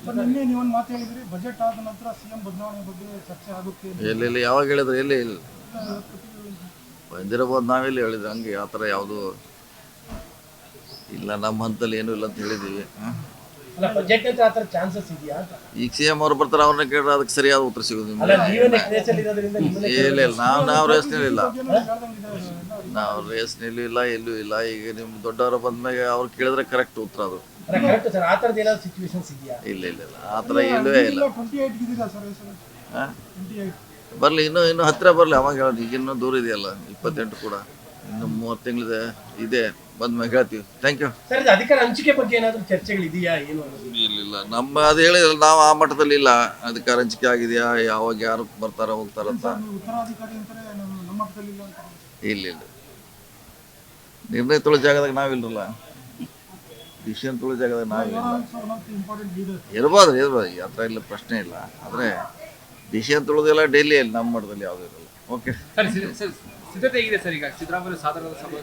ನಿನ್ನೆ ನೀವೊಂದು ಮಾತು ಹೇಳಿದ್ರಿ, ಬಜೆಟ್ ಆದ ನಂತರ ಸಿಎಂ ಬದಲಾವಣೆ ಬಗ್ಗೆ ಚರ್ಚೆ ಆಗುತ್ತೆ. ಎಲ್ಲಿ ಯಾವಾಗ ಹೇಳಿದ್ರು? ಎಲ್ಲಿ ಬಂದಿರಬಹುದು, ನಾವೆಲ್ಲಿ ಹೇಳಿದ್ವಿ ಹಂಗೆ? ಆ ಥರ ಯಾವುದು ಇಲ್ಲ, ನಮ್ಮ ಹಂತಲ್ಲಿ ಏನೂ ಇಲ್ಲ ಅಂತ ಹೇಳಿದ್ದೀವಿ. ಈಗ ಸಿ ಎಂ ಅವ್ರು ಬರ್ತಾರೆ, ಅವ್ರನ್ನ ಕೇಳಿದ್ರೆ ಅದಕ್ಕೆ ಸರಿಯಾದ ಉತ್ತರ ಸಿಗೋದು. ಇಲ್ಲ ನಾವು ರೇಸ್ನಲ್ಲಿಲ್ಲ, ನಾವು ರೇಸ್ನಲ್ಲಿ ಇಲ್ಲ, ಎಲ್ಲೂ ಇಲ್ಲ. ಈಗ ನಿಮ್ಮ ದೊಡ್ಡವರು ಬಂದ್ಮೇಲೆ ಅವ್ರು ಕೇಳಿದ್ರೆ ಕರೆಕ್ಟ್ ಉತ್ತರ ಅದು. ಇಲ್ಲ ಇಲ್ಲ ಇಲ್ಲ, ಆ ಥರ ಇಲ್ಲವೇ ಇಲ್ಲ. ಬರಲಿ, ಇನ್ನೂ ಹತ್ತಿರ ಬರಲಿ, ಅವಾಗ ಹೇಳೋದು. ಈಗ ಇನ್ನೂ ದೂರ ಇದೆಯಲ್ಲ, 28 ಕೂಡ, ಇನ್ನು 30 ತಿಂಗಳಿದೆ, ಇದೆ, ಬಂದ್ಮೇಲೆ ಹೇಳ್ತೀವಿ. Thank you. ಅಧಿಕಾರ ಹಂಚಿಕೆ ಬಗ್ಗೆ ಏನಾದರೂ ಚರ್ಚೆಗಳಿದೆಯಾ? ಏನು ಇಲ್ಲ, ನಮ್ಮ ಅದು ಹೇಳಿದ್ರೆ ನಾವು ಆ ಮಟ್ಟದಲ್ಲಿ ಇಲ್ಲ. ಅಧಿಕಾರ ಹಂಚಿಕೆ ಆಗಿದೆಯಾ, ಯಾವಾಗ ಯಾರು ಬರ್ತಾರ ಹೋಗ್ತಾರಂತ ಇಲ್ಲ ಇಲ್ಲ. ನಿರ್ಣಯ ತೊಳೋ ಜಾಗದಾಗ ನಾವಿಲ್ಲರಲ್ಲ, ಡಿಸಿಷನ್ ತೊಳೋ ಜಾಗದಾಗ ನಾವಿಲ್ಲ. ಇರ್ಬೋದು ಆ ಥರ ಇಲ್ಲ, ಪ್ರಶ್ನೆ ಇಲ್ಲ. ಆದರೆ ಡಿಸಿಷನ್ ತೊಳೋದೆಲ್ಲ ಡೆಲ್ಲಿಯಲ್ಲಿ, ನಮ್ಮ ಮಟ್ಟದಲ್ಲಿ ಯಾವುದೂ ಇರಲ್ಲ. ಓಕೆ, ಸಿದ್ಧತೆ ಹೇಗಿದೆ ಸರ್? ಈಗ ಸಿದ್ದರಾಮಯ್ಯ ಸಾಧಾರಣ ಸಭೆ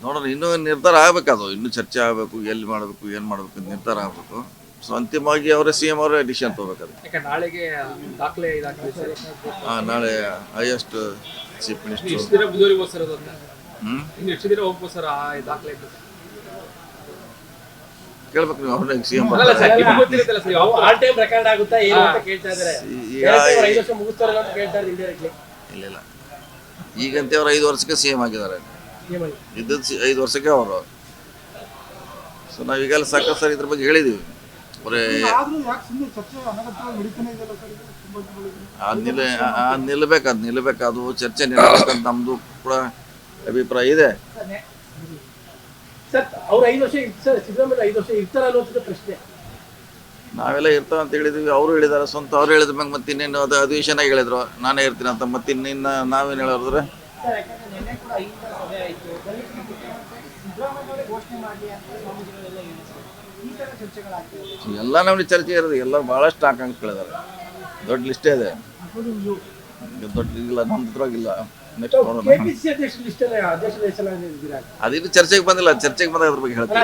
ನೋಡೋಣ, ಇನ್ನೂ ನಿರ್ಧಾರ ಆಗಬೇಕು. ಅದು ಇನ್ನೂ ಚರ್ಚೆ ಆಗಬೇಕು, ಎಲ್ಲಿ ಮಾಡಬೇಕು, ಏನು ಮಾಡಬೇಕು ಅಂತ ನಿರ್ಧಾರ ಆಗಬೇಕು. ಸೊ ಅಂತಿಮವಾಗಿ ಅವರೇ ಸಿ ಎಂ ಅವರೇ ಡಿಸಿಷನ್ ತೊಗೋಬೇಕಾದ್ರೆ. ನಾಳೆಗೆ ದಾಖಲೆ ನಾಳೆ ಹೈಯೆಸ್ಟ್ ಚೀಫ್ ಮಿನಿಸ್ಟರ್ ಎಷ್ಟು ದಿನ ಬುಧವಾರ ಸರ್? ಅದು ಎಷ್ಟು ದಿನ ಹೋಗ್ಬೋದು ಸರ್ ಆ ದಾಖಲೆ? ಕೇಳ್ಬೇಕು ನೀವು, ಅವ್ರನ್ನ ಸಿ ಎಂ ಇಲ್ಲ. ಈಗಂತೆ ಅವ್ರು 5 ವರ್ಷಕ್ಕೆ ಸಿ ಎಂ ಆಗಿದ್ದಾರೆ, ಇದ್ದದ್ದು 5 ವರ್ಷಕ್ಕೆ ಅವರು. ಸೊ ನಾವೀಗೆಲ್ಲ ಸಾಕಷ್ಟು ಸರ್ ಇದ್ರ ಬಗ್ಗೆ ಹೇಳಿದ್ದೀವಿ. ಬರೀ ನಿಲ್ಲಬೇಕು, ಅದು ಚರ್ಚೆ ನಿಲ್ಲಬೇಕಂತ ನಮ್ಮದು ಕೂಡ ಅಭಿಪ್ರಾಯ ಇದೆ. ನಾವೆಲ್ಲ ಇರ್ತಾವ ಅಂತ ಹೇಳಿದ್ವಿ, ಅವರು ಹೇಳಿದಾರೆ ಸ್ವಂತ. ಅವ್ರು ಹೇಳಿದ ಮ್ಯಾಗ ಮತ್ತೆ ಇನ್ನೇನು ಅದು ಅಧಿವೇಶನ ಹೇಳಿದ್ರು ನಾನೇ ಇರ್ತೀನಿ ಅಂತ. ಮತ್ತೆ ಇನ್ನಿನ್ನು ನಾವೇನು ಹೇಳಿದ್ರೆ ಎಲ್ಲ ನಮಗೆ ಚರ್ಚೆ ಇರೋದು. ಎಲ್ಲ ಭಾಳಷ್ಟು ಆಕಾಂಕ್ಷಿಗಳಿದ್ದಾರೆ, ದೊಡ್ಡ ಲಿಸ್ಟೇ ಇದೆ. ದೊಡ್ಡ ಇಲ್ಲ, ನಮ್ಮ ಹತ್ರವಾಗಿಲ್ಲ. ನೆಕ್ಸ್ಟ್ ಅದಿನ್ನು ಚರ್ಚೆಗೆ ಬಂದಿಲ್ಲ, ಚರ್ಚೆಗೆ ಬಂದಾಗ ಅದ್ರ ಬಗ್ಗೆ ಹೇಳ್ತೀನಿ.